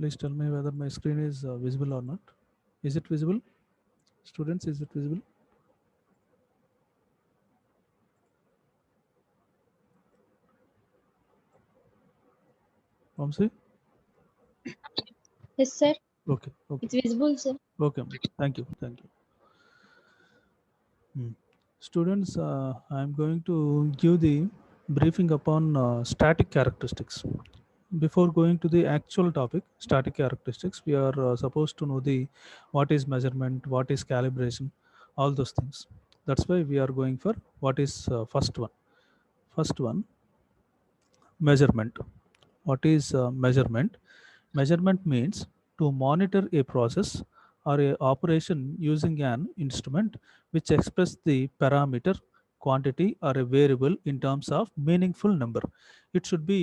Please tell me whether my screen is visible or not. Is it visible? Students, is it visible? Vamsi? Yes, sir. Okay, okay, It's visible, sir. okay. Thank you, thank you. Students, I'm going to give the briefing upon static characteristics. Before going to the actual topic, static characteristics, we are supposed to know the what is measurement, what is calibration, all those things. That's why we are going for what is first one. First one, measurement. What is measurement? Measurement means to monitor a process or a operation using an instrument which express the parameter, quantity or a variable in terms of meaningful number. It should be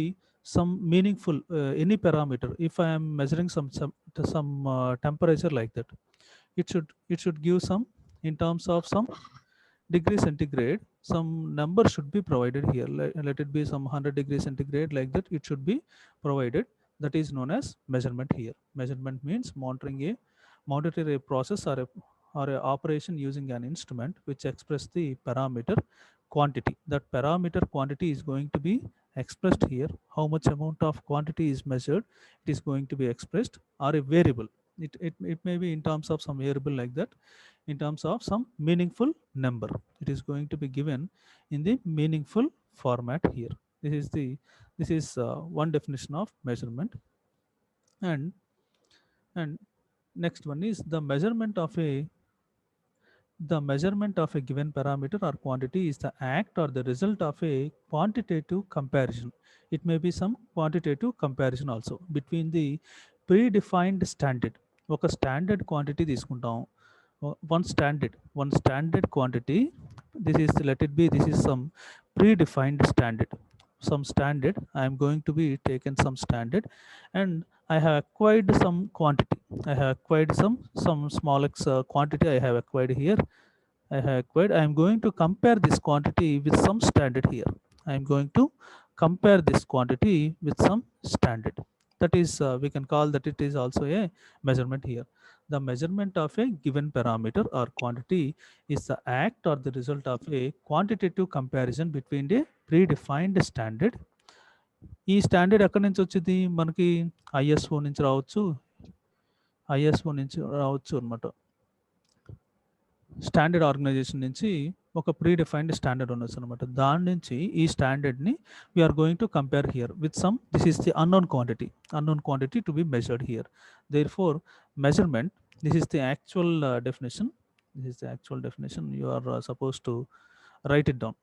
some meaningful any parameter. If I am measuring some temperature like that, it should give some in terms of some degree centigrade, some number should be provided here. Let it be some 100 degrees centigrade, like that it should be provided. That is known as measurement here. Measurement means monitor a process or a operation using an instrument which express the parameter quantity. That parameter quantity is going to be expressed here. How much amount of quantity is measured, it is going to be expressed, or a variable. It may be in terms of some variable, like that, in terms of some meaningful number. It is going to be given in the meaningful format here. This is one definition of measurement. And and next one is the measurement of a given parameter or quantity is the act or the result of a quantitative comparison. It may be some quantitative comparison also between the predefined standard. ఒక standard quantity తీసుకుంటాం. One standard quantity. This is some predefined standard. Some standard, I am going to be taken some standard, and I have acquired some quantity. I have acquired some small x quantity. I have acquired here. I am going to compare this quantity with some standard here. I am going to compare this quantity with some standard. That is, we can call that it is also a measurement here. The measurement of a given parameter or quantity is the act or the result of a quantitative comparison between a predefined standard. ఈ standard ఎక్కడి నుంచి వచ్చింది? మనకి ISO నుంచి రావచ్చు. ISO నుంచి రావచ్చు అనమాట. స్టాండర్డ్ ఆర్గనైజేషన్ నుంచి ఒక ప్రీ డిఫైన్డ్ స్టాండర్డ్ ఉండొచ్చు అనమాట. దాని నుంచి ఈ స్టాండర్డ్ని we are going to compare here with some. This is the unknown quantity to be measured here. Therefore measurement, this is the actual definition. You are supposed to write it down.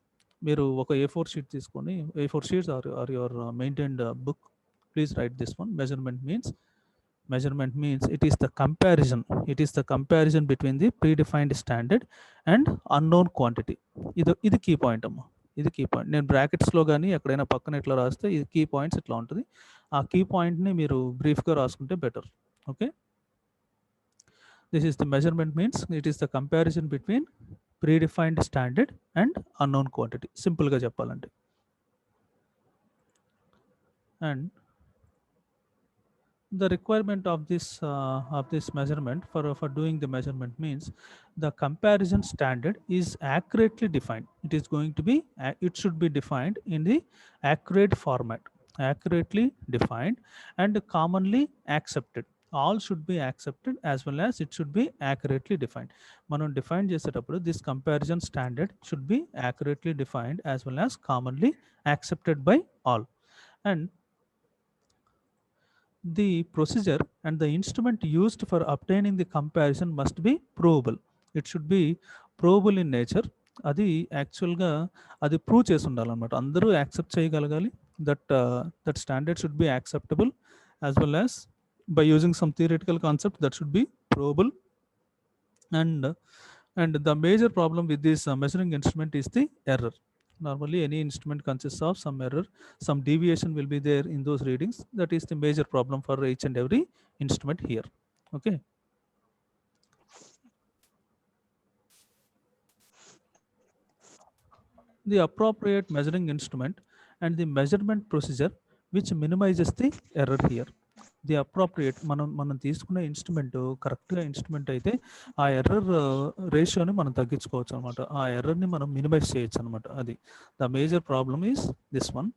మీరు ఒక A4 sheet తీసుకొని, A4 sheets or your maintained book, please write this one. Measurement means it is the comparison between the predefined standard and unknown quantity. ఇది key point అమ్మా. ఇది key point. నేను బ్రాకెట్స్లో కానీ ఎక్కడైనా పక్కన ఇట్లా రాస్తే ఇది కీ పాయింట్స్ ఇట్లా ఉంటుంది. ఆ కీ పాయింట్ని మీరు బ్రీఫ్గా రాసుకుంటే better. Okay, this is the measurement means it is the comparison between predefined standard and unknown quantity, సింపుల్గా చెప్పాలంటే. And the requirement of this measurement for doing the measurement means the comparison standard is accurately defined. It should be defined in the accurate format, accurately defined and commonly accepted. All should be accepted as well as it should be accurately defined. మనం define చేసేటప్పుడు this comparison standard should be accurately defined as well as commonly accepted by all. And the procedure and the instrument used for obtaining the comparison must be provable. It should be provable in nature. అది యాక్చువల్గా అది prove చేసి ఉండాలన్నమాట. అందరూ accept చేయగలగాలి. That standard should be acceptable as well as by using some theoretical concept that should be provable. And the major problem with this measuring instrument is the error. Normally any instrument consists of some error, some deviation will be there in those readings. That is the major problem for each and every instrument here. Okay, the appropriate measuring instrument and the measurement procedure which minimizes the error here. The appropriate మనం తీసుకునే instrument కరెక్ట్గా instrument అయితే ఆ error రేషియోని మనం తగ్గించుకోవచ్చు అనమాట. ఆ ఎర్రర్ని మనం మినిమైజ్ చేయొచ్చు అనమాట. అది the major problem is this one.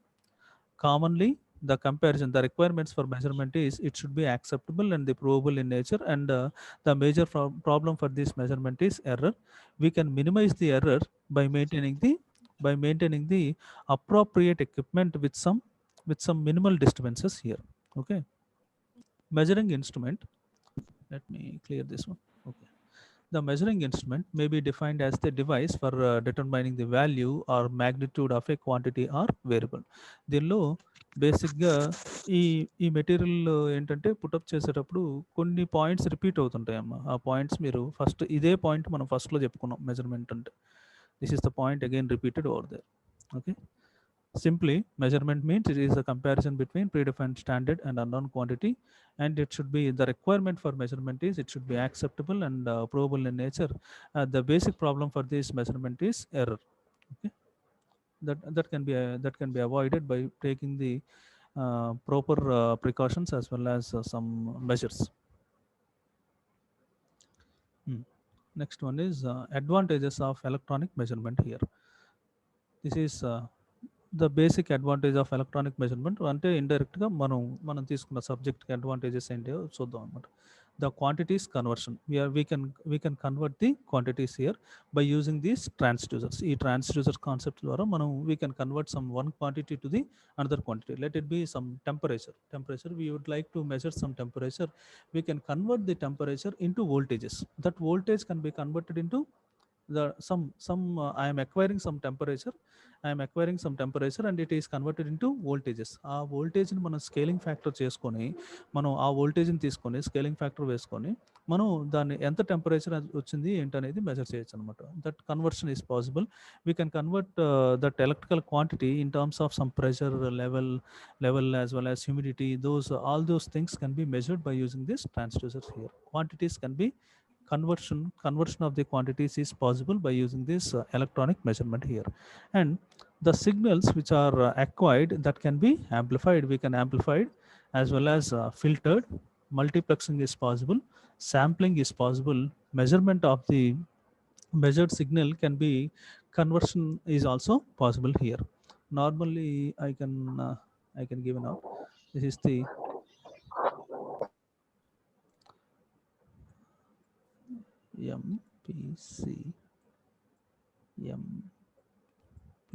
Commonly, the comparison, the requirements for measurement is it should be acceptable and the provable in nature, and the major problem for this measurement is error. We can minimize the error by maintaining the appropriate equipment with some minimal disturbances here. Okay, measuring instrument. Let me clear this one. Okay. The measuring instrument may be defined as the device for determining the value or magnitude of a quantity or variable. దీనిలో బేసిక్గా ఈ ఈ material ఏంటంటే put up చేసేటప్పుడు కొన్ని points repeat అవుతుంటాయి అమ్మ. ఆ పాయింట్స్ మీరు ఫస్ట్ ఇదే పాయింట్ మనం ఫస్ట్లో చెప్పుకున్నాం మెజర్మెంట్ అంటే. This is the point again repeated over there. Okay. Simply, measurement means it is a comparison between predefined standard and unknown quantity, and it should be the requirement for measurement is it should be acceptable and provable in nature. The basic problem for this measurement is error. Okay, that can be avoided by taking the proper precautions as well as some measures. Next one is advantages of electronic measurement here. This is the basic advantage of electronic measurement. అంటే ఇండైరెక్ట్గా మనం తీసుకున్న సబ్జెక్ట్కి advantages ఏంటో చూద్దాం అనమాట. The quantities conversion, we can convert the quantities here by using these transducers. ఈ transducer concept ద్వారా మనం we can convert some one quantity to the another quantity. Let it be some temperature we would like to measure some temperature. We can convert the temperature into voltages. That voltage can B converted into I am acquiring some temperature and it is converted into voltages. ఆ వోల్టేజ్ని మనం scaling factor చేసుకొని మనం ఆ వోల్టేజ్ని తీసుకొని scaling factor వేసుకొని మనం దాన్ని ఎంత టెంపరేచర్ వచ్చింది ఏంటనేది మెజర్ చేయొచ్చు అనమాట. That conversion is possible. We can convert that electrical quantity in terms of some pressure level as well as humidity. All those things can be measured by using this transducers here. Quantities can be conversion of the quantities is possible by using this electronic measurement here. And the signals which are acquired, that can be amplified. We can amplify it as well as filtered. Multiplexing is possible, sampling is possible, measurement of the measured signal can be, conversion is also possible here. Normally I can give now. This is the MPC MP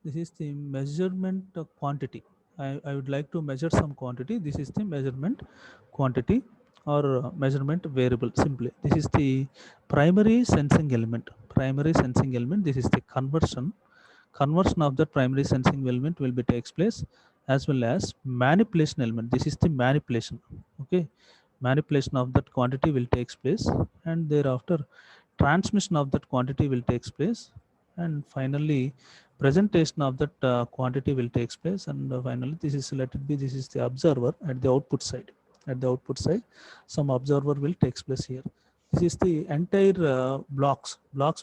this is the measurement quantity. I would like to measure some quantity. This is the measurement quantity or measurement variable. Simply, this is the primary sensing element. This is the conversion of that primary sensing element will be takes place, as well as manipulation element. This is the manipulation. Okay, manipulation of that quantity will takes place, and thereafter transmission of that quantity will takes place, and finally presentation of that quantity will takes place, and finally this is, let it be, this is the observer at the output side. Some observer will takes place here. This is the entire blocks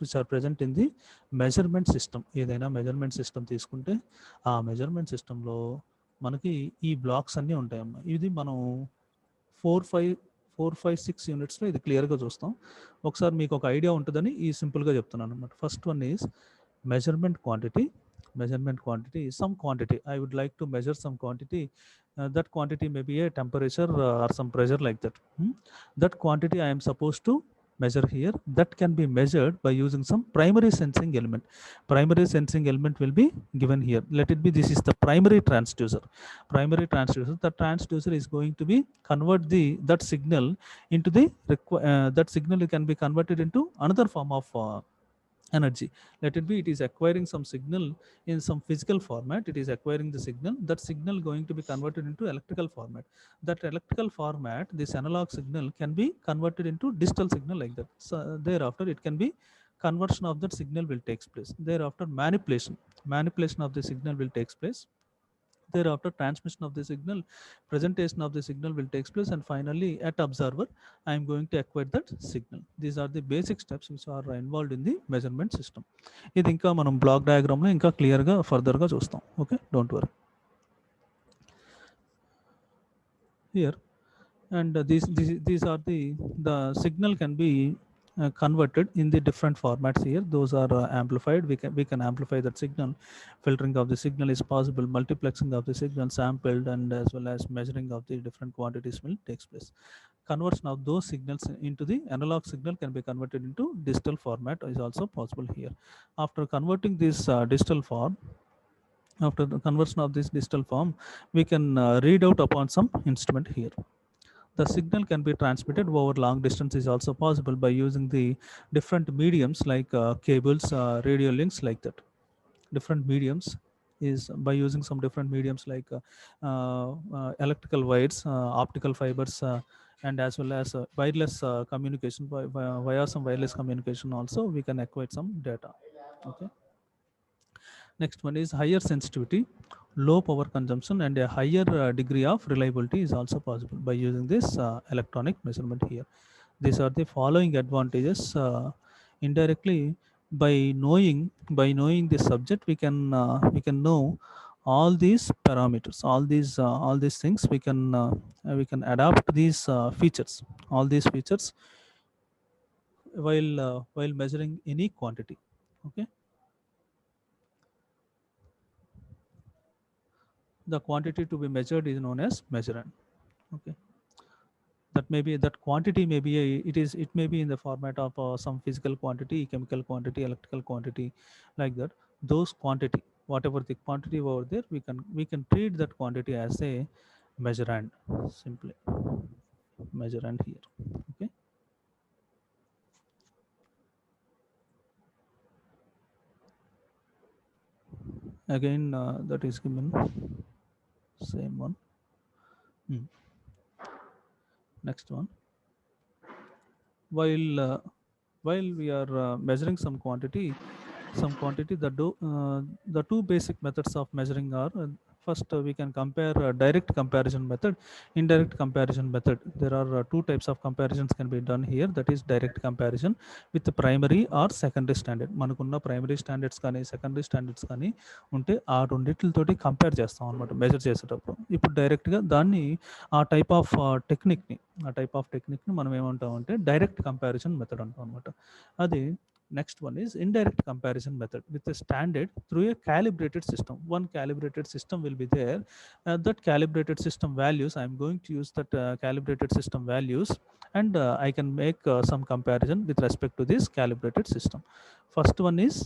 which are present in the measurement system. ఏదైనా measurement system తీసుకుంటే ఆ measurement సిస్టంలో మనకి ఈ blocks అన్నీ ఉంటాయమ్మా. ఇది మనం 4-5-6 యూనిట్స్లో ఇది క్లియర్గా చూస్తాం. ఒకసారి మీకు ఒక ఐడియా ఉంటుందని ఈ సింపుల్గా చెప్తున్నాను అనమాట. First one is measurement quantity. Some quantity, I would like to measure some quantity. That quantity may be a temperature or some pressure like that. That quantity I am supposed to measure here. That can be measured by using some primary sensing element. Primary sensing element will be given here. Let it be, this is the primary transducer. The transducer is going to be convert that signal into the that signal can be converted into another form of energy. Let it be, it is acquiring some signal in some physical format. It is acquiring the signal. That signal going to be converted into electrical format. That electrical format, this analog signal can be converted into digital signal like that. So thereafter it can be conversion of that signal will takes place. Thereafter manipulation of the signal will takes place. Thereafter transmission of the signal, presentation of the signal will takes place, and finally at observer I am going to acquire that signal. These are the basic steps which are involved in the measurement system. ఇది ఇంకా మనం black డయాగ్రామ్లో ఇంకా క్లియర్గా ఫర్దర్గా చూస్తాం. Okay, don't worry. Here and these are the signal can be converted in the different formats. Here those are amplified. We can amplify that signal. Filtering of the signal is possible, multiplexing of the signal, sampled, and as well as measuring of the different quantities will takes place. Conversion of those signals into the analog signal can be converted into digital format is also possible here. After converting this digital form, after the conversion of this digital form, we can read out upon some instrument here. The signal can be transmitted over long distance is also possible by using the different mediums like cables, radio links, like that. Different mediums is by using some different mediums like electrical wires, optical fibers, and as well as wireless communication. Via some wireless communication also we can acquire some data. Okay. Next one is higher sensitivity, low power consumption, and a higher degree of reliability is also possible by using this electronic measurement here. These are the following advantages. Indirectly, by knowing this subject, we can know all these parameters, all these things. We can adapt these features, all these features while measuring any quantity. Okay. The quantity to be measured is known as measurand. Okay, that quantity may be it may be in the format of some physical quantity, chemical quantity, electrical quantity, like that. Those quantity, whatever the quantity over there, we can treat that quantity as a measurand, simply measurand here. Okay. Again, that is given same one. Next one. While we are measuring some quantity, the two basic methods of measuring are, first we can compare direct comparison method, indirect comparison method. There are two types of comparisons can be done here, that is direct comparison with the primary or secondary standard. Manakunna primary standards కానీ secondary standards కానీ ఉంటే ఆ రెండిట్లతోటి compare చేస్తాం అనమాట measure చేసేటప్పుడు. ఇప్పుడు డైరెక్ట్గా దాన్ని ఆ టైప్ ఆఫ్ టెక్నిక్ని మనం ఏమంటామంటే డైరెక్ట్ కంపారిజన్ మెథడ్ అంటాం అనమాట. అది next one is indirect comparison method with a standard through a calibrated system. One calibrated system will be there. That calibrated system values, I am going to use that calibrated system values, and I can make some comparison with respect to this calibrated system. First one is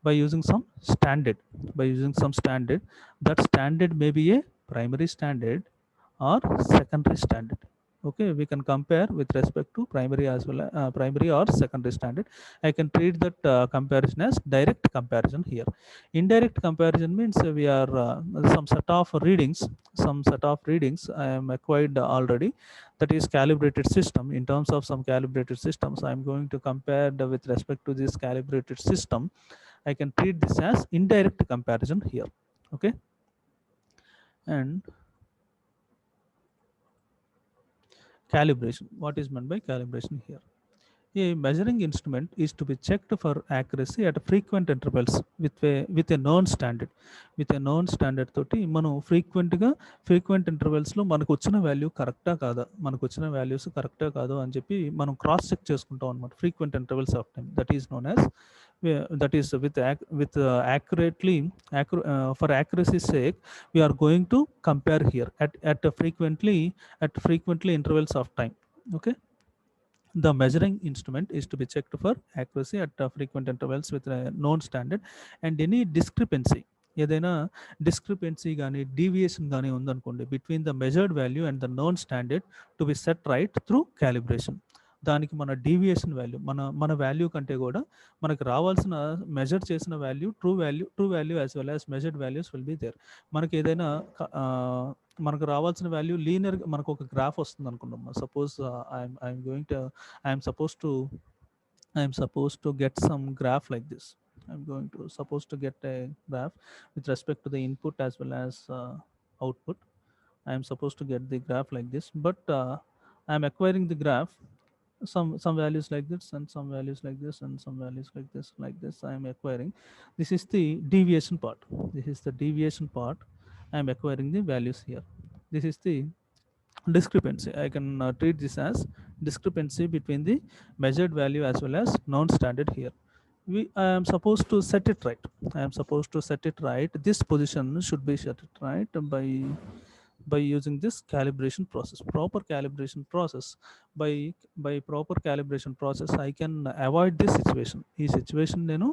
by using some standard. That standard may be a primary standard or secondary standard. Okay, we can compare with respect to primary as well, primary or secondary standard. I can treat that comparison as direct comparison here. Indirect comparison means we are some set of readings I am acquired already, that is calibrated system. In terms of some calibrated systems, I am going to compare with respect to this calibrated system. I can treat this as indirect comparison here. Okay. And calibration, what is meant by calibration here? A measuring instrument is to be checked for accuracy at frequent intervals with a known standard. With a known standard తోటి మనం frequent ఇంటర్వెల్స్లో మనకు వచ్చిన value కరెక్టా కాదా, మనకు వచ్చిన values కరెక్టా కాదో అని చెప్పి మనం క్రాస్ చెక్ చేసుకుంటాం అనమాట. Frequent intervals of time, that is known as, that is with accurately for accuracy's sake, we are going to compare here at frequently intervals of time. Okay. The measuring instrument is to be checked for accuracy at frequent intervals with a known standard, and any discrepancy, ఏదైనా discrepancy కానీ deviation కానీ ఉందనుకోండి between the measured value and the known standard to be set right through calibration. దానికి మన deviation value మన value కంటే కూడా మనకు రావాల్సిన మెజర్ చేసిన value true value as well as measured values will be there. మనకి ఏదైనా మనకు రావాల్సిన వాల్యూ లీనియర్, మనకు ఒక గ్రాఫ్ వస్తుంది అనుకున్నాం. Suppose I'm suppose to I am supposed to get some graph like this. I'm going to supposed to get a graph with respect to the input as well as output. I am supposed to get the graph like this, but I am acquiring the graph, some values like this and some values like this and some values like this I am acquiring. This is the deviation part. This is the deviation part. I am acquiring the values here. This is the discrepancy. I can treat this as discrepancy between the measured value as well as non-standard here. I am supposed to set it right. I am supposed to set it right. This position should be set it right by using this calibration process, proper calibration process. By proper calibration process I can avoid this situation. ఈ situation నేను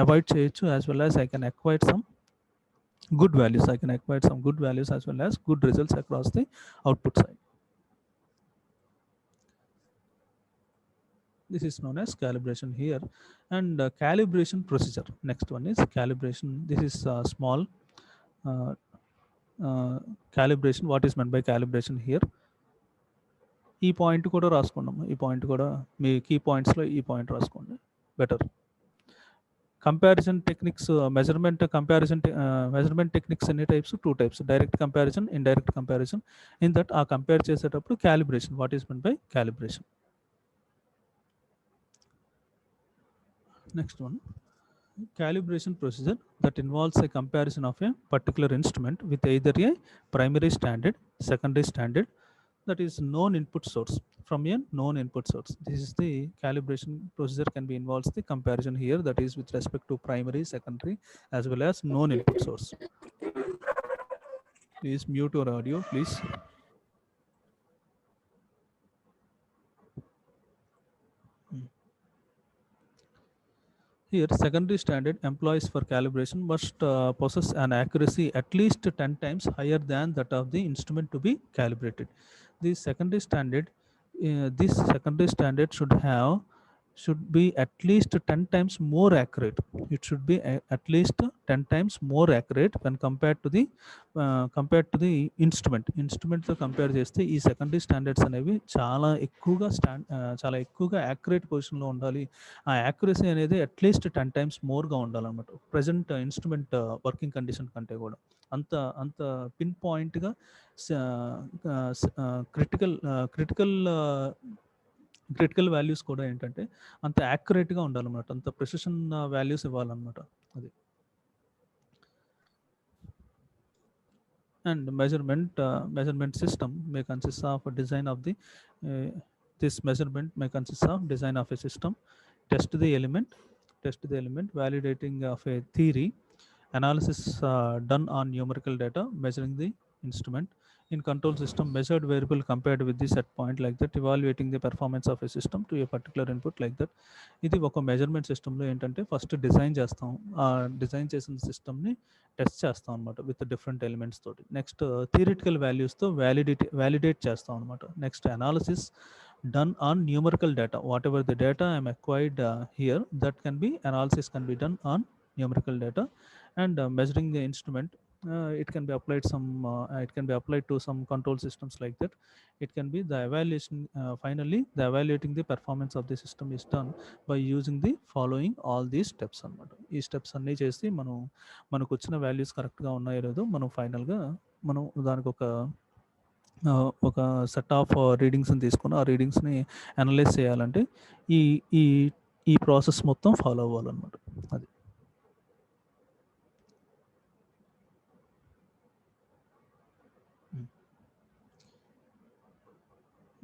avoid చేయొచ్చు, as well as I can acquire some good values. I can acquire some good values as well as good results across the output side. This is known as calibration here. And calibration procedure, next one is calibration. This is small uh, calibration. What is meant by calibration here? ఈ point కూడా రాసుకున్నాము. ఈ point కూడా మీ key పాయింట్స్లో ఈ point రాసుకోండి better. Comparison techniques, measurement techniques ఎన్ని types? 2 types, direct comparison, indirect comparison. In that ఆ compare చేసేటప్పుడు calibration. What is mean by calibration? Next one, calibration procedure that involves a comparison of a particular instrument with either a primary standard, secondary standard, that is known input source, from a known input source. This is the calibration procedure can be involves the comparison here, that is with respect to primary, secondary as well as known input source. Please mute your audio, please. Here, secondary standard employees for calibration must possess an accuracy at least 10 times higher than that of the instrument to be calibrated. The secondary standard, this secondary standard should be at least 10 times more accurate. It should be at least 10 times more accurate when compared to the instrument తో compare చేస్తే ఈ secondary standards అనేవి చాలా ఎక్కువగా accurate పొజిషన్లో ఉండాలి. ఆ accuracy అనేది అట్లీస్ట్ 10 టైమ్స్ మోర్గా ఉండాలన్నమాట ప్రజెంట్ ఇన్స్ట్రుమెంట్ వర్కింగ్ కండిషన్ కంటే కూడా. అంత అంత పిన్ పాయింట్గా క్రిటికల్ వాల్యూస్ కూడా ఏంటంటే అంత యాక్యురేట్గా ఉండాలన్నమాట, అంత ప్రెసిషన్ వాల్యూస్ ఇవ్వాలన్నమాట అది. And measurement system may consist of a design of the this measurement may consist of design of a system, test the element, validating of a theory, analysis done on numerical data, measuring the instrument. In control system, measured variable compared with the set point like that, evaluating the performance of a system to a particular input like that. ఇది ఒక measurement సిస్టంలో ఏంటంటే first design చేస్తాం, ఆ design చేసిన సిస్టమ్ని test చేస్తాం అనమాట విత్ డిఫరెంట్ ఎలిమెంట్స్ తోటి. నెక్స్ట్ థియరిటికల్ వాల్యూస్తో వ్యాలిడేట్ చేస్తాం అనమాట. Next analysis done on numerical data, whatever the data I am acquired here, that can be analysis can be done on numerical data. And measuring the instrument, it can be applied to some control systems like that. It can be the evaluation, finally the evaluating the performance of the system is done by using the following all these steps అన్నమాట. ఈ steps అన్నీ చేసి మనకు వచ్చిన values కరెక్ట్గా ఉన్నాయో లేదో మనం ఫైనల్గా దానికి ఒక సెట్ ఆఫ్ రీడింగ్స్ని తీసుకుని ఆ రీడింగ్స్ని అనలైజ్ చేయాలంటే ఈ ఈ ఈ ప్రాసెస్ మొత్తం ఫాలో అవ్వాలన్నమాట. అది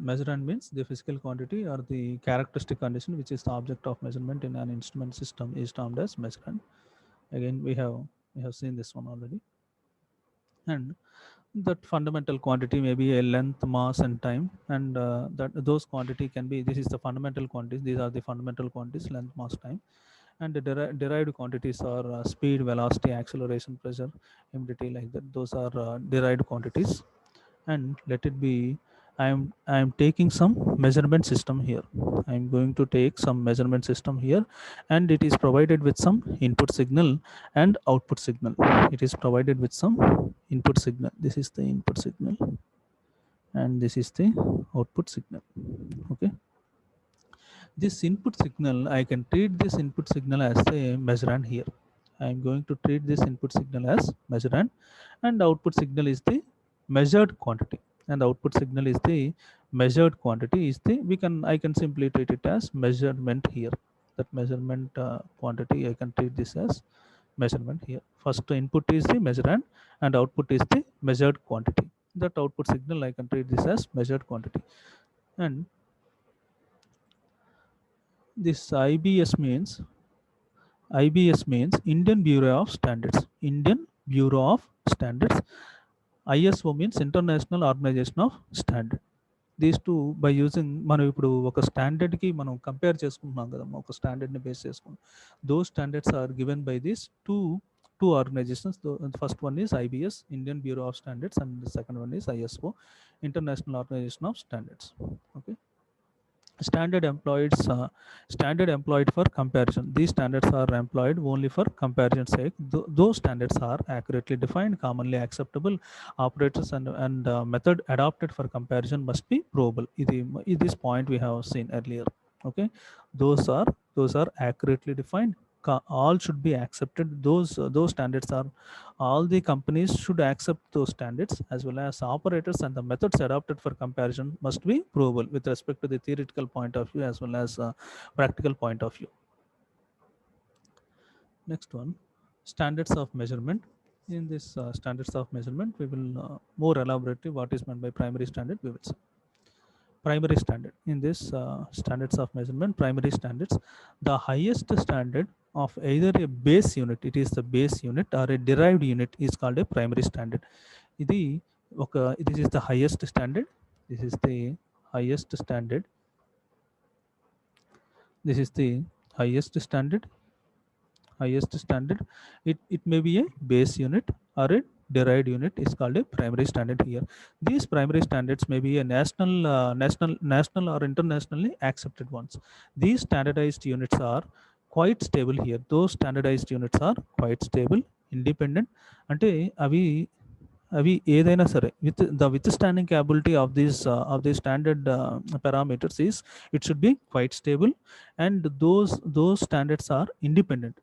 measurement means the physical quantity or the characteristic condition which is the object of measurement in an instrument system is termed as measurement. Again, we have seen this one already. And that fundamental quantity may be a length, mass and time, and that those quantity can be, this is the fundamental quantities, these are the fundamental quantities, length, mass, time. And the derived quantities are speed, velocity, acceleration, pressure, humidity, like that. Those are derived quantities. And let it be, I am taking some measurement system here. I am going to take some measurement system here, and it is provided with some input signal and output signal. It is provided with some input signal. This is the input signal and this is the output signal. Okay, This input signal, I can treat this input signal as a measurand here. I am going to treat this input signal as measurand, and output signal is the measured quantity, and output signal is the measured quantity is the, we can, I can simply treat it as measurement here. That measurement quantity, I can treat this as measurement here. First input is the measurand and output is the measured quantity. That output signal, I can treat this as measured quantity. And this IBS means Indian Bureau of Standards. Indian Bureau of Standards. ISO means International Organization of Standard. These two by using, మనం ఇప్పుడు ఒక స్టాండర్డ్కి మనం compare చేసుకుంటున్నాం కదమ్మా, ఒక స్టాండర్డ్ని base చేసుకుని. Those standards are given by these two organizations. The first one is IBS, Indian Bureau of Standards, and the second one is ISO, International Organization of Standards. Okay. Standard employed for comparison. These standards are employed only for comparison sake. Those standards are accurately defined, commonly acceptable operators, and method adopted for comparison must be provable. This point we have seen earlier. Okay, those are accurately defined. All should be accepted. Those standards are, all the companies should accept those standards, as well as operators and the methods adopted for comparison must be provable with respect to the theoretical point of view as well as practical point of view. Next one, standards of measurement. In this standards of measurement, we will more elaborately what is meant by primary standard, we will see. Primary standard. In this standards of measurement, primary standards, the highest standard of either a base unit, it is the base unit, or a derived unit is called a primary standard. This is the highest standard. This is the highest standard. This is the highest standard. Highest standard. It may be a base unit or a derived unit is called a primary standard here. These primary standards may be a national or internationally accepted ones. These standardized units are quite stable here. Those standardized units are quite stable, independent. అంటే అవి ఏదైనా సరే with the withstanding capability of these standard parameters is, it should be quite stable, and those standards are independent.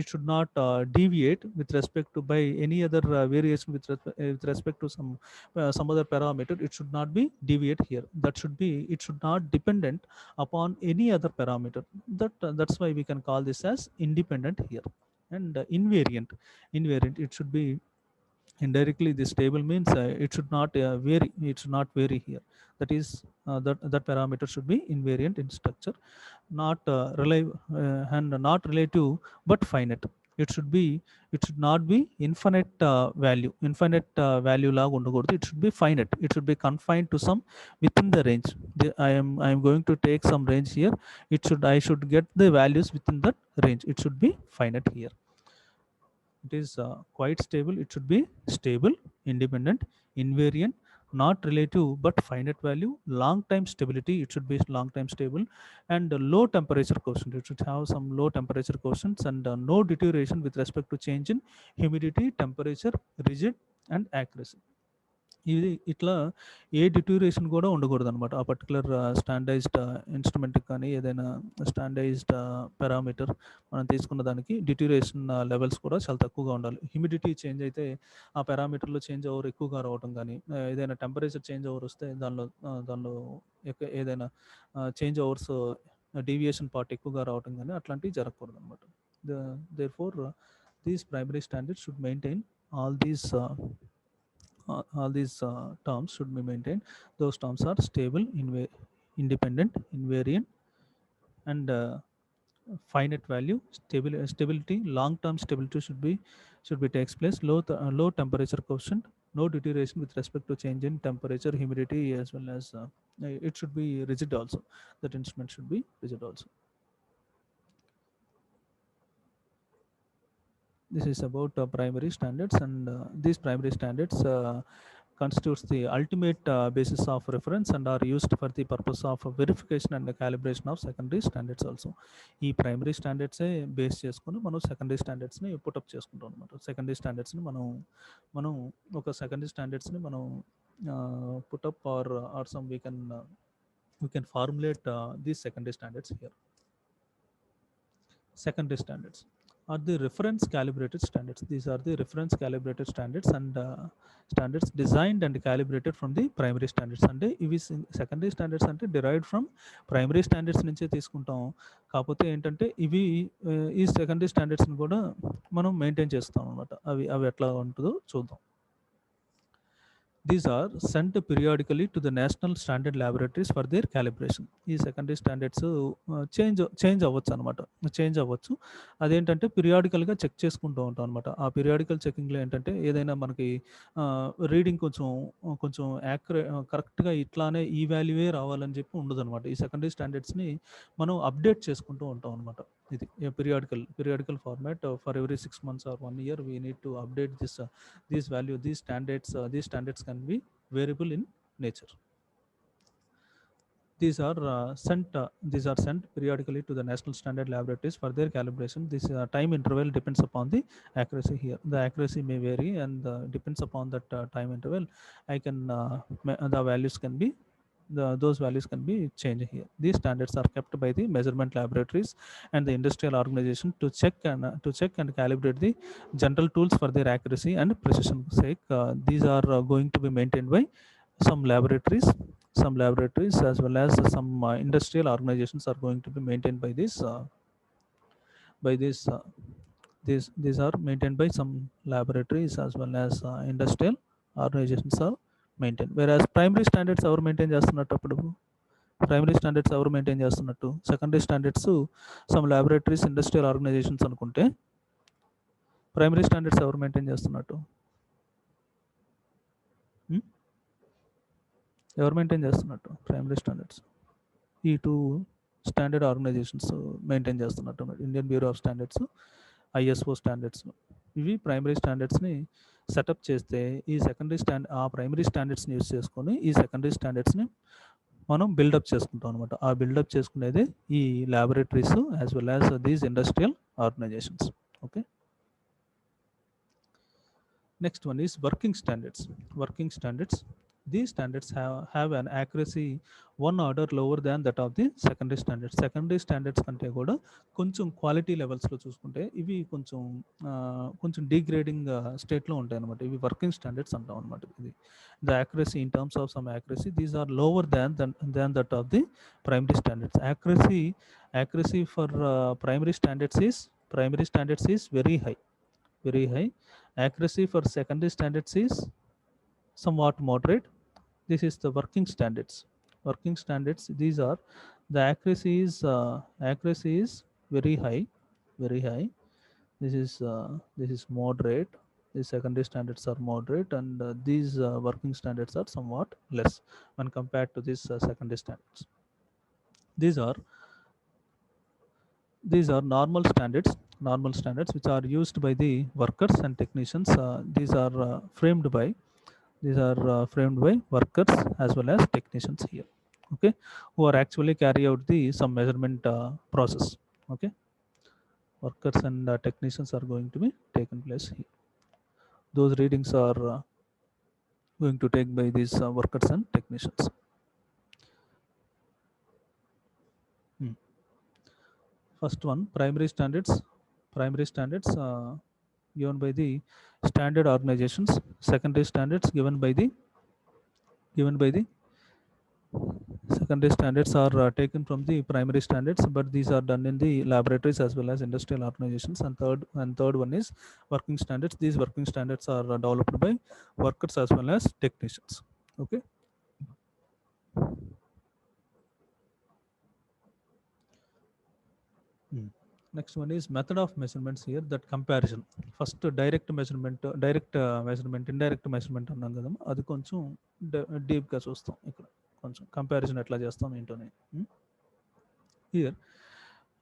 It should not deviate with respect to by any other variation with respect to some other parameter. It should not be deviate here. It should not dependent upon any other parameter. That's why we can call this as independent here. And invariant, it should be indirectly. This table means it should not vary. It should not vary here. That is that parameter should be invariant in structure, not and not relative but finite. It should not be infinite value లాగా ఉండకూడదు. It should be finite. It should be confined to some within the range. I am going to take some range here. I should get the values within that range. It should be finite here. It is quite stable. It should be stable, independent, invariant, not relative but finite value, long time stability. It should be long time stable, and low temperature quotient. It should have some low temperature quotients, and no deterioration with respect to change in humidity, temperature, rigid, and accuracy. ఇది ఇట్లా ఏ డిట్యూరేషన్ కూడా ఉండకూడదు అనమాట. ఆ particular standardized ఇన్స్ట్రుమెంట్కి కానీ ఏదైనా standardized parameter మనం తీసుకున్న దానికి డిట్యూరేషన్ లెవెల్స్ కూడా చాలా తక్కువగా ఉండాలి. హ్యూమిడిటీ చేంజ్ అయితే ఆ పారామీటర్లో చేంజ్ ఓవర్ ఎక్కువగా రావడం కానీ, ఏదైనా టెంపరేచర్ చేంజ్ ఓవర్ వస్తే దానిలో ఏదైనా చేంజ్ ఓవర్స్ డీవియేషన్ పార్ట్ ఎక్కువగా రావడం కానీ అట్లాంటివి జరగకూడదు అనమాట. Therefore these primary standards should maintain all these terms should be maintained. Those terms are stable, independent, invariant, and finite value. Stability, long term stability should be takes place. Low temperature quotient, no deterioration with respect to change in temperature, humidity, as well as it should be rigid also. That instrument should be rigid also. This is about primary standards, and these primary standards constitutes the ultimate basis of reference and are used for the purpose of verification and calibration of secondary standards also. ఈ primary స్టాండర్డ్సే base చేసుకుని మనం secondary స్టాండర్డ్స్ని put up చేసుకుంటాం అనమాట. Secondary స్టాండర్డ్స్ని మనం ఒక secondary స్టాండర్డ్స్ని మనం put up or some we can we can formulate these secondary standards here. Secondary standards are the reference calibrated standards. These are the reference calibrated standards and standards designed and calibrated from the primary standards. అంటే ఇవి secondary standards అంటే derived from primary standards నుంచే తీసుకుంటాం. కాకపోతే ఏంటంటే ఇవి ఈ secondary స్టాండర్డ్స్ని కూడా మనం మెయింటైన్ చేస్తాం అనమాట. అవి ఎట్లా ఉంటుందో చూద్దాం. These are sent periodically to the national standard laboratories for their calibration. ఈ సెకండరీ స్టాండర్డ్స్ చేంజ్ అవ్వచ్చు అనమాట. చేంజ్ అవ్వచ్చు. అదేంటంటే పీరియాడికల్గా చెక్ చేసుకుంటూ ఉంటాం అనమాట. ఆ పీరియాడికల్ చెకింగ్లో ఏంటంటే ఏదైనా మనకి రీడింగ్ కొంచెం కరెక్ట్గా ఇట్లానే ఈ వాల్యూవే రావాలని చెప్పి ఉండదు అనమాట. ఈ సెకండరీ స్టాండర్డ్స్ని మనం అప్డేట్ చేసుకుంటూ ఉంటాం అనమాట. ఇది periodical format for every 6 months or 1 year we need to update this value. These standards can be variable in nature. These are sent periodically to the national standard laboratories for their calibration. This time interval depends upon the accuracy here. The accuracy may vary and depends upon that time interval. The values can be those values can be changed here. These standards are kept by the measurement laboratories and the industrial organization to check and calibrate the general tools for their accuracy and precision sake. These are going to be maintained by some laboratories as well as some industrial organizations are going to be maintained by these these are maintained by some laboratories as well as industrial organizations are maintained. Whereas primary standards ఎవరు maintain చేస్తున్నట్టు అప్పుడు primary standards ఎవరు maintain చేస్తున్నట్టు secondary standards some laboratories industrial organizations అనుకుంటే primary standards ఎవరు maintain చేస్తున్నట్టు ఎవరు maintain చేస్తున్నట్టు ప్రైమరీ స్టాండర్డ్స్ ఈ 2 స్టాండర్డ్ ఆర్గనైజేషన్స్ మెయింటైన్ చేస్తున్నట్టు Indian bureau of standards ISO standards ఇవి ప్రైమరీ స్టాండర్డ్స్ని సెటప్ చేస్తే ఈ ఆ ప్రైమరీ స్టాండర్డ్స్ని యూస్ చేసుకొని ఈ సెకండరీ స్టాండర్డ్స్ని మనం బిల్డప్ చేసుకుంటాం అనమాట. ఆ బిల్డప్ చేసుకునేది ఈ laboratories as well as these industrial organizations. Okay, next one is working standards. These standards have an accuracy 1 order lower than that of the secondary standards. Secondary standards కంటే కూడా కొంచెం క్వాలిటీ లెవెల్స్లో చూసుకుంటే ఇవి కొంచెం డిగ్రేడింగ్ స్టేట్లో ఉంటాయి అనమాట. ఇవి వర్కింగ్ స్టాండర్డ్స్ అంటాం అనమాట. ఇది the accuracy in terms of some accuracy these are lower than that of the primary standards. Accuracy for primary standards is very high. Accuracy for secondary standards is somewhat moderate. This is the working standards. These are the accuracy is very high. This is moderate. The secondary standards are moderate, and these working standards are somewhat less when compared to these secondary standards. These are normal standards which are used by the workers and technicians. These are framed by workers as well as technicians here, okay, who are actually carry out some measurement process. Okay, workers and technicians are going to be taken place here. Those readings are going to take by these workers and technicians. First one, primary standards given by the standard organizations. Secondary standards given by the secondary standards are taken from the primary standards, but these are done in the laboratories as well as industrial organizations. And third one is working standards. These working standards are developed by workers as well as technicians. Okay, next one is method of measurements here, that comparison. First direct measurement, indirect measurement అన్నాం కదా, అది కొంచెం డీప్గా చూస్తాం. ఇక్కడ కొంచెం comparison ఎట్లా చేస్తాం ఏంటోనే. Here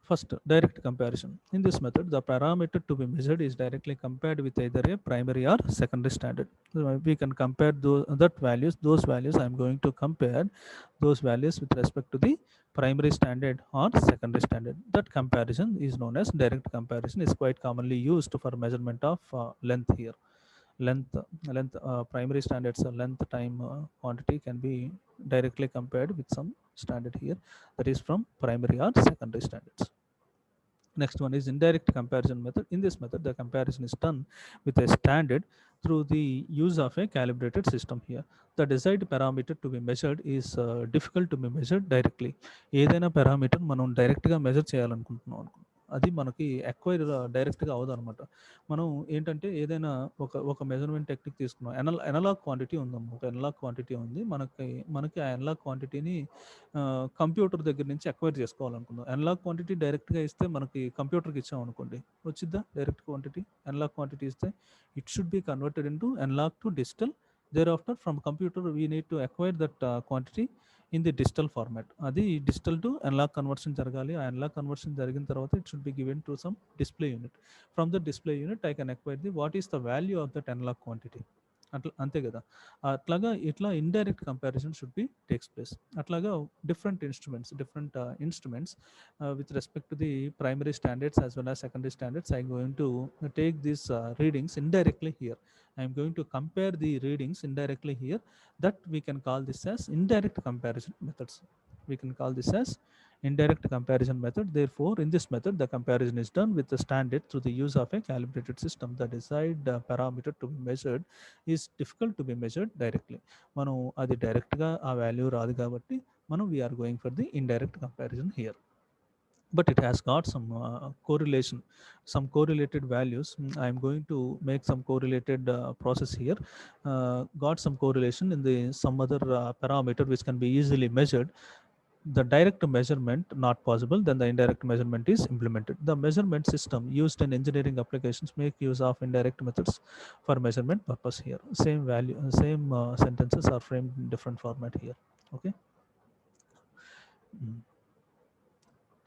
first, direct comparison. In this method, the parameter to be measured is directly compared with either a primary or secondary standard. So we can compare those values. I am going to compare those values with respect to the primary standard or secondary standard. That comparison is known as direct comparison. Is quite commonly used for measurement of length here. Length primary standards length, time, quantity can be directly compared with some standard here, that is from primary or secondary standards. Next one is indirect comparison method. In this method, the comparison is done with a standard through the use of a calibrated system here. The desired parameter to be measured is difficult to be measured directly. ఏదైనా parameter మనం డైరెక్ట్గా measure చేయాలనుకుంటున్నాం అనుకో, అది మనకి acquire డైరెక్ట్గా అవ్వదు అనమాట. మనం ఏంటంటే ఏదైనా ఒక మెజర్మెంట్ టెక్నిక్ తీసుకున్నాం, ఎనలాగ్ క్వాంటిటీ ఉందమ్మా, ఒక ఎనలాగ్ క్వాంటిటీ ఉంది, మనకి ఆ ఎనలాగ్ క్వాంటిటీని కంప్యూటర్ దగ్గర నుంచి అక్వైర్ చేసుకోవాలనుకుందాం. అనలాగ్ క్వాంటిటీ డైరెక్ట్గా ఇస్తే మనకి కంప్యూటర్కి ఇచ్చాం అనుకోండి, వచ్చిద్దా డైరెక్ట్ క్వాంటిటీ? అనలాగ్ క్వాంటిటీ ఇస్తే it should be converted into analog to digital. There after from computer we need to acquire that quantity in the digital format. అది డిజిటల్ టు అనలాగ్ కన్వర్షన్ జరగాలి. ఆ అనలాగ్ కన్వర్షన్ జరిగిన తర్వాత it should be given to some display unit. From the display unit I can acquire the what is the value of that analog quantity. అట్లా అంతే కదా. అట్లాగా ఇట్లా indirect comparison should be takes place. అట్లాగా different instruments with respect to the primary standards as well as secondary standards, I am going to take these readings indirectly here. I am going to compare the readings indirectly here. That we can call this as indirect comparison methods. We can call this as indirect comparison method. Therefore, in this method, the comparison is done with the standard through the use of a calibrated system. The desired parameter to be measured is difficult to be measured directly. మనం అది డైరెక్ట్గా ఆ value రాదు కాబట్టి మనం we are going for the indirect comparison here. But it has got some correlation, some correlated values. I am going to make some correlated process here. Got some correlation in the some other parameter which can be easily measured. The direct measurement not possible, then the indirect measurement is implemented. The measurement system used in engineering applications make use of indirect methods for measurement purpose here. Same value, same sentences are framed in different format here. Okay.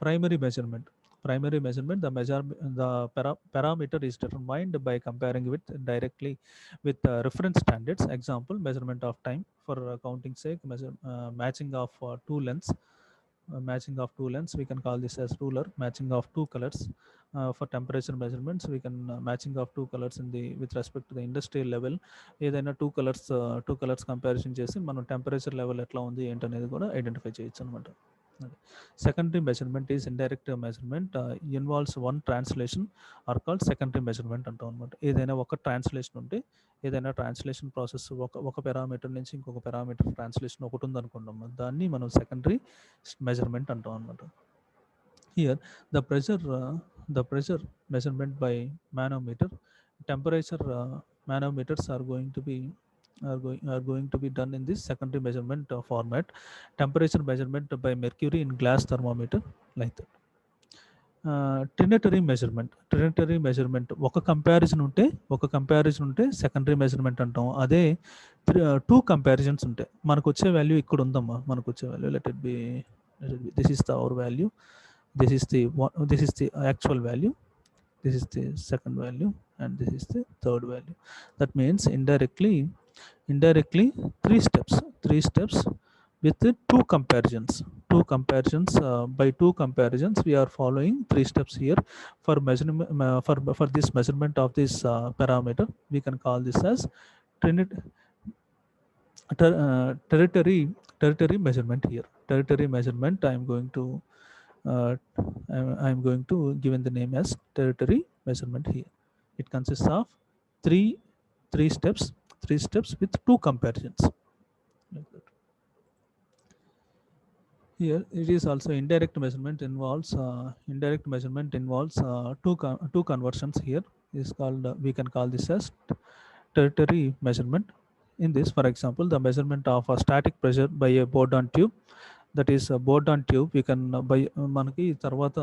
Primary measurement. The parameter is determined by comparing with directly with reference standards. Example, measurement of time. For counting sake, matching of two lengths. Matching of two lengths, we can call this as ruler. Matching of two colors. For temperature measurements, we can matching of two colors in the with respect to the industrial level. ఏదైనా two colours comparison చేసి మనం temperature level ఎట్లా ఉంది ఏంటనేది కూడా identify చేయొచ్చు అనమాట. Secondary measurement is indirect measurement, involves one translation or called secondary measurement అంటాం అనమాట. ఏదైనా ఒక ట్రాన్స్లేషన్ ఉంటే, ఏదైనా ట్రాన్స్లేషన్ ప్రాసెస్ ఒక పారామీటర్ నుంచి ఇంకొక పారామీటర్ ట్రాన్స్లేషన్ ఒకటి ఉందనుకుంటాం, దాన్ని మనం సెకండరీ మెజర్మెంట్ అంటాం అనమాట. Here the pressure measurement by manometer, temperature manometers are going to be done in this secondary measurement format. Temperature measurement by mercury in glass thermometer, like that. Trinitary measurement ఒక comparison ఉంటే secondary measurement అంటాం. అదే two comparisons ఉంటాయి, మనకు వచ్చే value ఇక్కడ ఉందమ్మా, మనకు వచ్చే value let it be this is the our value, this is the actual value, this is the second value, and this is the third value. That means indirectly three steps with the two comparisons. By two comparisons we are following three steps here for measurement. For this measurement of this parameter, we can call this as territory measurement here. Territory measurement, I am going to given the name as territory measurement here. It consists of three steps with two comparisons, like that. Here it is also indirect measurement involves two conversions. Here is called we can call this as territory measurement. In this, for example, the measurement of a static pressure by a Bourdon tube, that is board on tube. We can by మనకి తర్వాత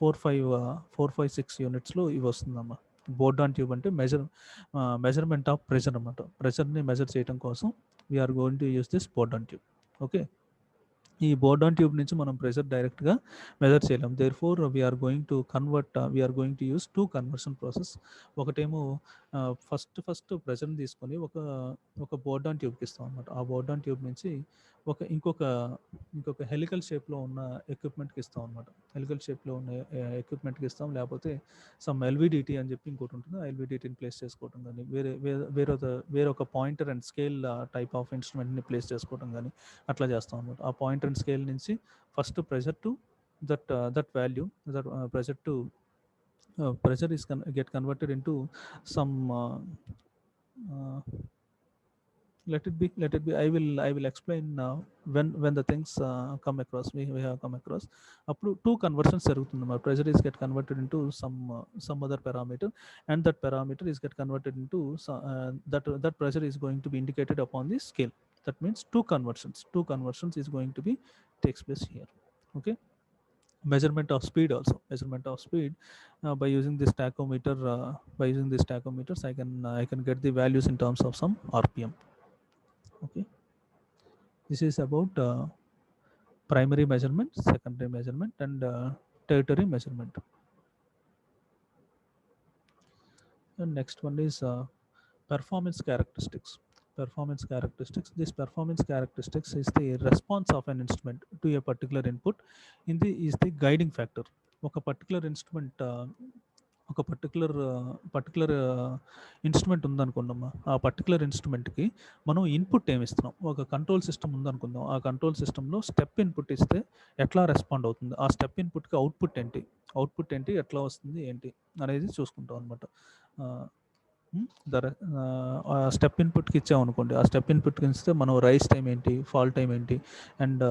4-5-6 యూనిట్స్లో ఇవి వస్తుందమ్మా. Bourdon tube అంటే measurement of pressure అనమాట. ప్రెషర్ని measure చేయడం కోసం we are going to use this Bourdon tube. Okay, ఈ బోర్డ్ ఆన్ ట్యూబ్ నుంచి మనం ప్రెషర్ డైరెక్ట్గా మెజర్ చేయలేం. Therefore we are going to use two conversion process. ఒకటేమో ఫస్ట్ ప్రెషర్ని తీసుకొని ఒక బోర్డ్ ఆన్ ట్యూబ్కి ఇస్తాం అనమాట. ఆ బోర్డ్ ఆన్ ట్యూబ్ నుంచి ఇంకొక హెలికల్ షేప్లో ఉన్న ఎక్విప్మెంట్కి ఇస్తాం అనమాట. హెలికల్ షేప్లో ఉన్న ఎక్విప్మెంట్కి ఇస్తాం, లేకపోతే సమ్ ఎల్విడిటీ అని చెప్పి ఇంకోటి ఉంటుంది, ఆ ఎల్విడిటీని ప్లేస్ చేసుకోవటం కానీ, వేరొక pointer and scale type of ఇన్స్ట్రుమెంట్ని ప్లేస్ చేసుకోవటం కానీ అట్లా చేస్తాం అనమాట. ఆ పాయింటర్ అండ్ స్కేల్ నుంచి first pressure to that value, that pressure is get converted into some let it be. I will explain when the things come across, we have come across up to two conversions jarugutundi. Pressure is get converted into some other parameter, and that parameter is get converted into that pressure is going to be indicated upon the scale. That means two conversions is going to be takes place here. Okay. Measurement of speed also, by using this tachometer, by using these tachometers I can get the values in terms of some RPM. Okay, this is about primary measurement, secondary measurement, and tertiary measurement. And next one is performance characteristics. This performance characteristics is the response of an instrument to a particular input is the guiding factor. ఒక particular instrument ఉందనుకున్నామా, ఆ particular ఇన్స్ట్రుమెంట్కి మనం input ఏమి ఇస్తున్నాం. ఒక control system ఉందనుకుందాం, ఆ control సిస్టంలో step input ఇస్తే ఎట్లా రెస్పాండ్ అవుతుంది, ఆ స్టెప్ ఇన్పుట్కి అవుట్పుట్ ఏంటి, ఎట్లా వస్తుంది ఏంటి అనేది చూసుకుంటాం అనమాట. స్టెప్ ఇన్పుట్కి ఇచ్చామనుకోండి, ఆ స్టెప్ ఇన్పుట్కి ఇస్తే మనం రైస్ టైం ఏంటి, ఫాల్ టైం ఏంటి, అండ్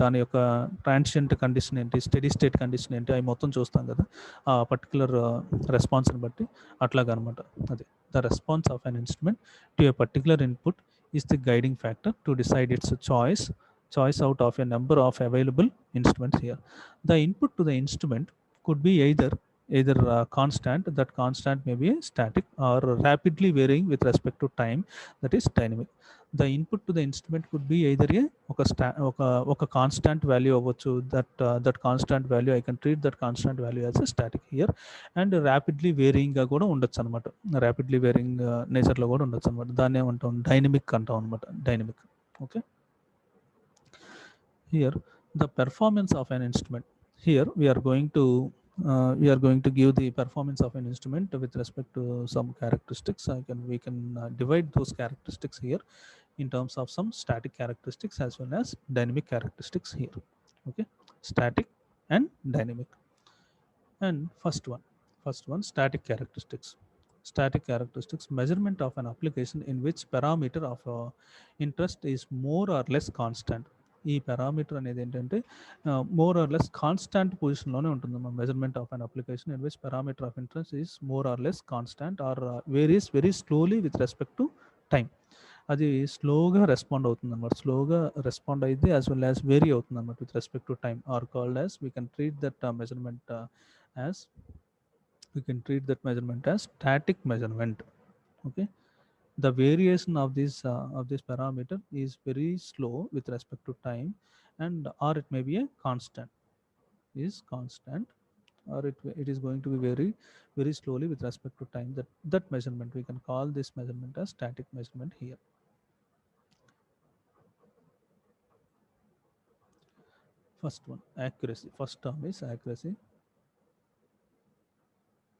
దాని యొక్క ట్రాన్సియంట్ కండిషన్ ఏంటి, స్టడీ స్టేట్ కండిషన్ ఏంటి, అవి మొత్తం చూస్తాం కదా ఆ పర్టికులర్ రెస్పాన్స్ని బట్టి. అట్లాగనమాట. అది the response of an instrument to A particular input is the guiding factor to decide it's choice out of a number of available instruments here. The input to the instrument could be either constant. That constant may be static or rapidly varying with respect to time, that is dynamic. The input to the instrument could be either oka constant value avvachu, that constant value I can treat that constant value as a static here, and rapidly varying ga kuda undochu anamata. Rapidly varying nature lo kuda undochu anamata. Danne antam dynamic antam anamata. Dynamic. Okay. Here the performance of an instrument, here we are going to give the performance of an instrument with respect to some characteristics. We can divide those characteristics here in terms of some static characteristics as well as dynamic characteristics here. Okay, static and dynamic. And first one static characteristics. Measurement of an application in which parameter of interest is more or less constant. ఈ parameter అనేది ఏంటంటే more or less constant పొజిషన్లోనే ఉంటుంది. Measurement of an application in which parameter of interest is more or less constant or varies very slowly with respect to time. అది స్లోగా respond అవుతుంది అనమాట. స్లోగా రెస్పాండ్ అయితే యాజ్ వెల్ యాజ్ వేరీ అవుతుంది అనమాట with respect to time. Or called as we can treat that measurement as static measurement. Okay, the variation of this parameter is very slow with respect to time, and or it may be a constant, or it is going to be very very slowly with respect to time. That measurement, we can call this measurement as static measurement here. First one, accuracy. First term is accuracy.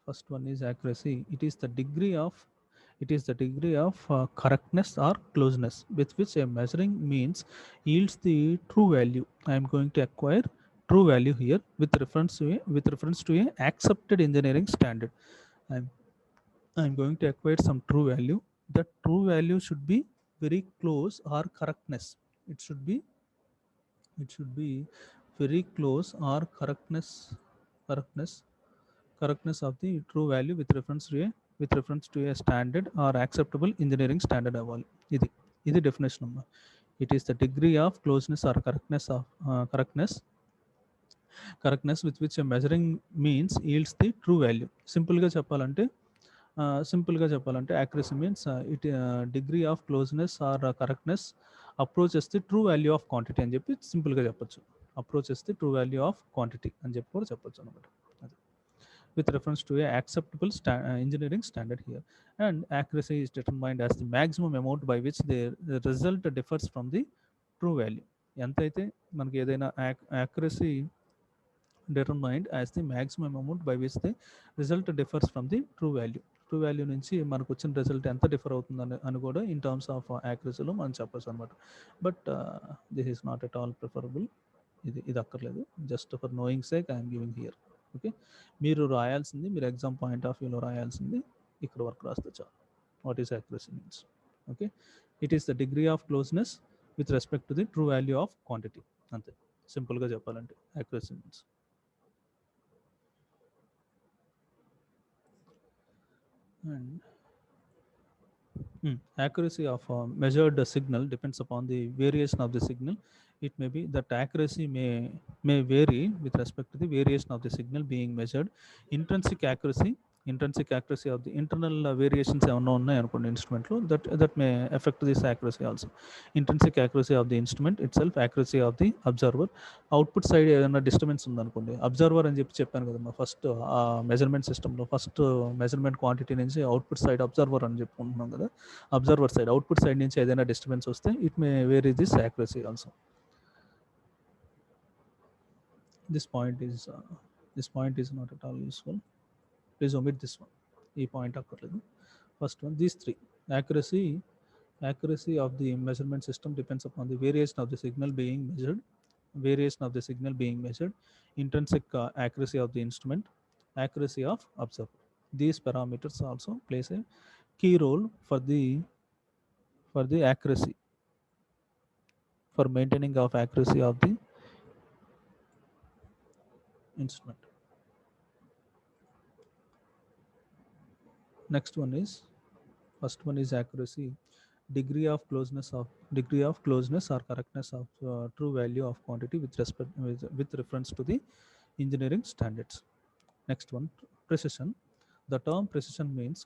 First one is accuracy. It is the degree of correctness or closeness with which a measuring means yields the true value. I am going to acquire true value here with reference to a accepted engineering standard. I am going to acquire some true value. That true value should be very close or correctness. It should be very close or correctness of the true value with reference to a standard or acceptable engineering standard అవ్వాలి. ఇది definition అమ్మా. It is the degree of closeness or correctness with which measuring means yields the true value. సింపుల్గా చెప్పాలంటే accuracy means it degree of closeness or correctness approaches the true value of quantity అని చెప్పి సింపుల్గా చెప్పొచ్చు. Approaches the true value of quantity అని చెప్పి కూడా చెప్పొచ్చు అనమాట. With reference to a acceptable engineering standard here, and accuracy is determined as the maximum amount by which the result differs from the true value ఎంతైతే మనకి ఏదైనా accuracy determined as the maximum amount by which the result differs from the true value. True value నుంచి మనకు వచ్చిన result ఎంత differ అవుతుందని అని కూడా ఇన్ టర్మ్స్ ఆఫ్ యాక్యురసీలో మనం చెప్పచ్చు అనమాట. But this is not at all preferable. ఇది అక్కర్లేదు. Just for knowing sake I'm giving here. Okay, మీరు రాయాల్సింది, మీరు ఎగ్జామ్ పాయింట్ ఆఫ్ వ్యూలో రాయాల్సింది ఇక్కడ వరకు రాస్తే చాలు. What is accuracy means? Okay, it is the degree of closeness with respect to the true value of quantity. అంతే, సింపుల్గా చెప్పాలంటే accuracy means. And accuracy of measured signal depends upon the variation of the signal. It may be that accuracy may vary with respect to the variation of the signal being measured. Intrinsic accuracy of the internal variations ఏమన్నా ఉన్నాయి అనుకోండి ఇన్స్ట్రుమెంట్లో, that may affect this accuracy also. Intrinsic accuracy of the instrument itself, accuracy of the observer. Output side ఏదైనా disturbance ఉందనుకోండి, observer అని చెప్పాను కదా first measurement సిస్టంలో, first measurement quantity నుంచి అవుట్పుట్ సైడ్ అబ్జర్వర్ అని చెప్పుకుంటున్నాం కదా. అబ్జర్వర్ సైడ్, అవుట్పుట్ సైడ్ నుంచి ఏదైనా డిస్టర్బెన్స్ వస్తే it may vary this accuracy also. This point is not at all useful. Please omit this one. ఈ పాయింట్ అక్కర్లేదు. First one, these three. Accuracy of the measurement system depends upon the variation of the signal being measured. Intrinsic accuracy of the instrument, accuracy of observer. These parameters also plays a key role for the accuracy, for maintaining of accuracy of the instrument. Next one is, first one is accuracy, degree of closeness or correctness of true value of quantity with reference to the engineering standards. Next one, precision. The term precision means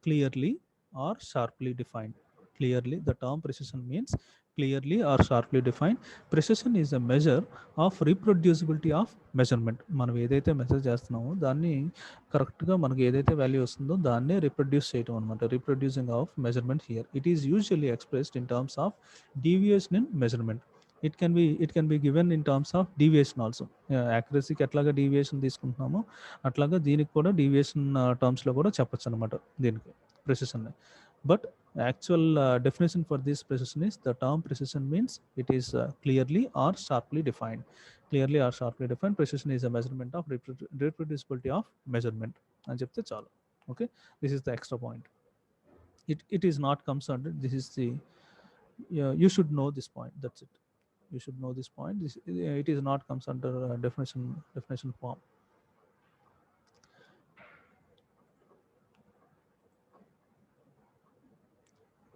clearly or sharply defined. The term precision means clearly or sharply defined. Precision is a measure of reproducibility of measurement. మనం ఏదైతే measure చేస్తున్నామో దాన్ని కరెక్ట్గా మనకి ఏదైతే value వస్తుందో దాన్నే reproduce చేయడం అనమాట. Reproducing of measurement here. It is usually expressed in terms of deviation in measurement. It can be given in terms of deviation also. యాక్యురసీకి ఎట్లాగా డీవియేషన్ తీసుకుంటున్నామో అట్లాగా దీనికి కూడా డీవియేషన్ టర్మ్స్లో కూడా చెప్పచ్చు అనమాట దీనికి precision. But actual definition for this precision is, the term precision means it is clearly or sharply defined. Precision is a measurement of reproducibility of measurement అని చెప్తే చాలు. Okay, this is the extra point. It is not comes under, this is the you should know this point, that's it. You should know this point. It is not comes under definition form.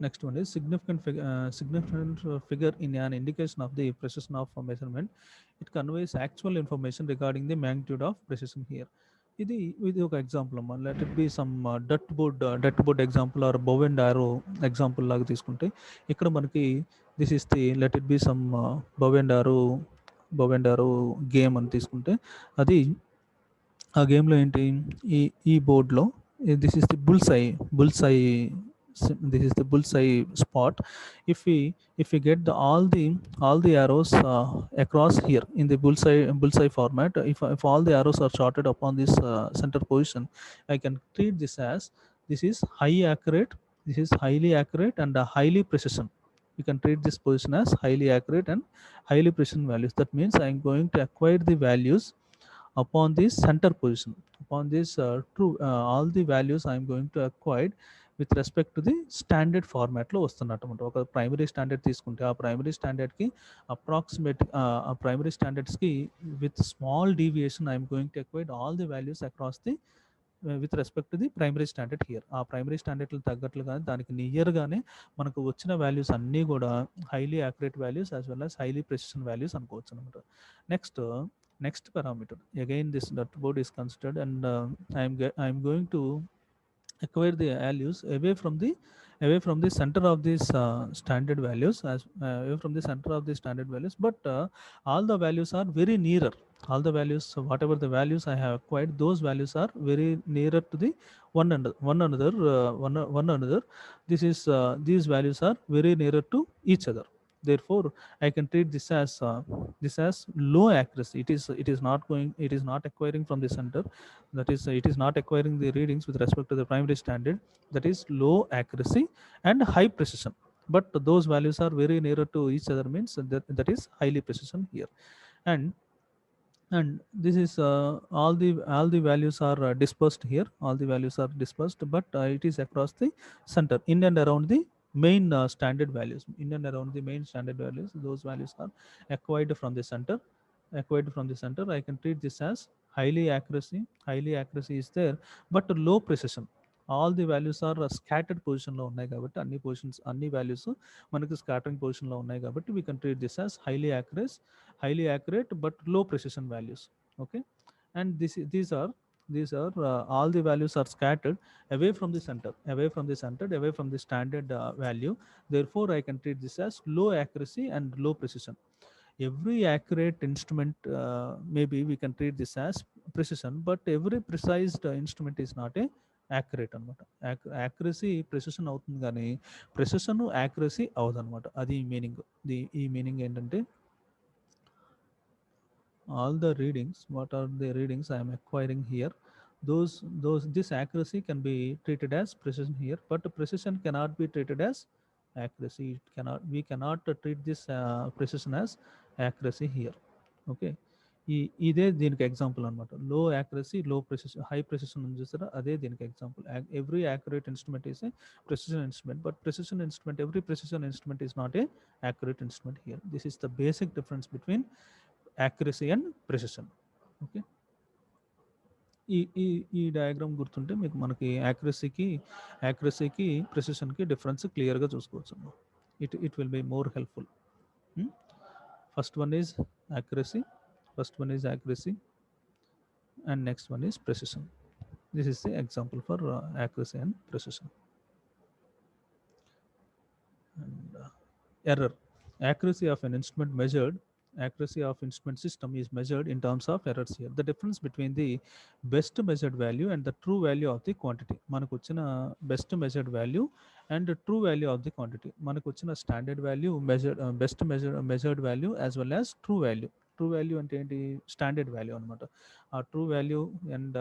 Next one is significant figure in an indication of the precision of measurement. It conveys actual information regarding the magnitude of precision here. ఇది ఒక example అమ్మా. Let it be some డట్ board example or bow and arrow example లాగా తీసుకుంటే, ఇక్కడ మనకి this is the let it be some bow and arrow game అని తీసుకుంటే, అది ఆ గేమ్లో ఏంటి, ఈ బోర్డ్లో this is the bullseye spot. If we get all the arrows across here in the bullseye format, if all the arrows are shorted upon this center position, I can treat this as, this is highly accurate and highly precision. You can treat this position as highly accurate and highly precision values. That means I am going to acquire the values upon this center position, upon this all the values I am going to acquire with respect to the standard ఫార్మాట్లో వస్తున్నట్టు. ఒక primary standard తీసుకుంటే ఆ primary స్టాండర్డ్కి approximate ఆ primary స్టాండర్డ్స్కి with small deviation I'm going to acquire all the values across the with respect to the primary standard here. ఆ ప్రైమరీ స్టాండర్డ్లు తగ్గట్లుగానే దానికి నియర్గానే మనకు వచ్చిన వాల్యూస్ అన్నీ కూడా highly accurate values as well as highly precision values అనుకోవచ్చు అనమాట. Next parameter, again this dot board is considered, and I am going to acquire the values away from the center of these standard values, away from the center of the standard values, but all the values are very nearer. All the values, whatever the values I have acquired, those values are very nearer to the one another. This is these values are very nearer to each other. Therefore I can treat this as low accuracy. It is not acquiring from the center, that is it is not acquiring the readings with respect to the primary standard, that is low accuracy and high precision, but those values are very nearer to each other, means that is highly precision here. And and this is all the values are dispersed here, all the values are dispersed, but it is across the center, in and around the main standard values, in and around the main standard values. Those values are acquired from the center, acquired from the center. I can treat this as highly accuracy is there, but low precision. All the values are scattered position లో ఉన్నాయి కాబట్టి అన్ని positions అన్ని values మనకి scattering position లో ఉన్నాయి కాబట్టి we can treat this as highly accurate but low precision values. Okay, and these are all the values are scattered away from the center, away from the standard value. Therefore I can treat this as low accuracy and low precision. Every accurate instrument, maybe we can treat this as precision, but every precise instrument is not a accurate అనమాట. Accuracy precision అవుతుంది కానీ precision accuracy అవ్వదు అనమాట. అది meaning. ఈ meaning ఏంటంటే all the readings, what are the readings I am acquiring here, those this accuracy can be treated as precision here, but precision cannot be treated as accuracy. We cannot treat this precision as accuracy here. Okay, ఇదే దీనికి example అనమాట. లో accuracy లో precision high precision ఉంది చూసారా, అదే దీనికి example. Every accurate instrument is a precision instrument, but precision instrument, every precision instrument is not a accurate instrument here. This is the basic difference between accuracy and precision. Okay, ఈ diagram గుర్తుంటే మీకు మనకి యాక్యురసీకి ప్రెసిషన్కి difference క్లియర్గా చూసుకోవచ్చు. It will be more helpful. First one is accuracy and next one is precision. This is the example for accuracy and precision. And error. Accuracy of an instrument measured, accuracy of instrument system is measured in terms of errors here. The difference between the best measured value and the true value of the quantity. మనకు వచ్చిన best measured value and the true value of the quantity. మనకు వచ్చిన standard value best measured value as well as true value. True value అంటే ఏంటి? Standard value అనమాట. ఆ true value and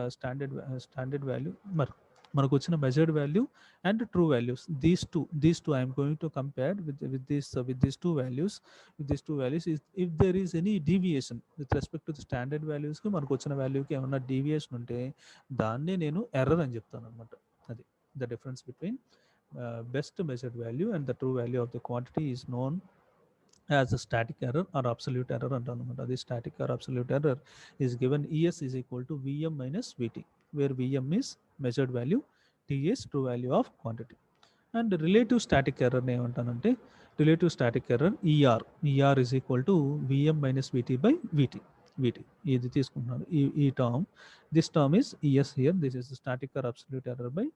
standard value మనకు వచ్చిన measured value and true values, these two I'm going to compare with these two values. If there is any deviation with respect to the standard values కి మనకు వచ్చిన వాల్యూకి ఏమైనా deviation ఉంటే దాన్నే నేను error అని చెప్తాను అనమాట. అది the difference between best measured value and the true value of the quantity is known as a static error or absolute error అంటానమాట. అది static or absolute error is given ES is equal to VM minus VT, where VM is measured value, T is true value of quantity. And relative static error ఏమంటానంటే relative static error ER is equal to VM minus VT by VT ఇది తీసుకుంటున్నాను. ఈ term, this term is ES here, this is the static or absolute error by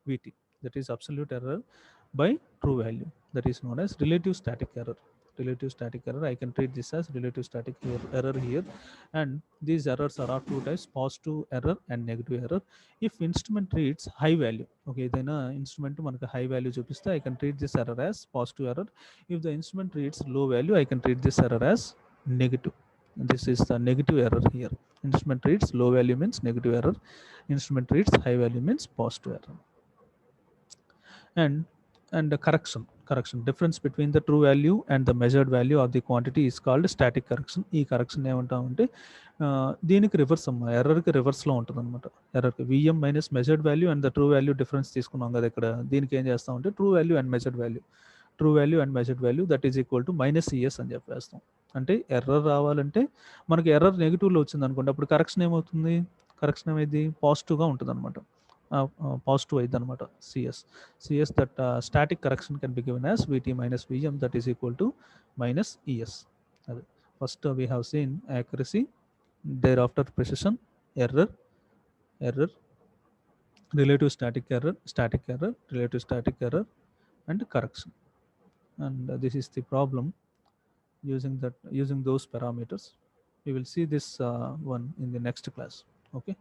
VT, that is absolute error by true value, that is known as relative static error. I can treat this as relative static error here. And these errors are of two types, positive error and negative error. If instrument reads high value, okay, ఏదైనా instrument మనకు high value చూపిస్తే I can treat this error as positive error. If the instrument reads low value, I can treat this error as negative. This is the negative error here. Instrument reads low value means negative error, instrument reads high value means positive error. And the correction difference between the true value and the measured value of the quantity is called static correction. ఈ correction ఏమంటామంటే దీనికి reverse అమ్మ, ఎర్రర్కి రివర్స్లో ఉంటుంది అనమాట. ఎర్రర్కి VM minus measured value and the true value difference తీసుకున్నాం కదా ఇక్కడ. దీనికి ఏం చేస్తామంటే true value and measured value that is equal to minus CS అని చెప్పేస్తాం. అంటే ఎర్రర్ రావాలంటే మనకి ఎర్రర్ నెగిటివ్లో వచ్చింది అనుకోండి, అప్పుడు కరెక్షన్ ఏమవుతుంది? కరెక్షన్ ఏమైంది? పాజిటివ్గా ఉంటుంది అనమాట. పాజిటివ్ అయింది అనమాట. CS that static correction can be given as VT minus VM that is equal to minus ES. అది first we have seen accuracy, thereafter precision, error, relative static error, relative static error and correction. And this is the problem using those parameters. We will see this one in the next class. Okay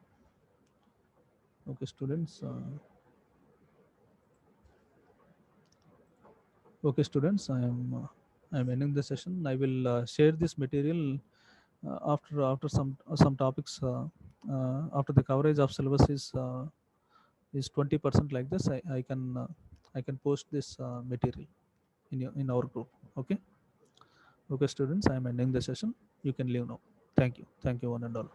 students, I I'm ending the session. I will share this material after some topics. After the coverage of syllabus is 20% like this. I can post this material in our group. Okay. Okay, students. I'm ending the session. You can leave now. Thank you. Thank you, one and all.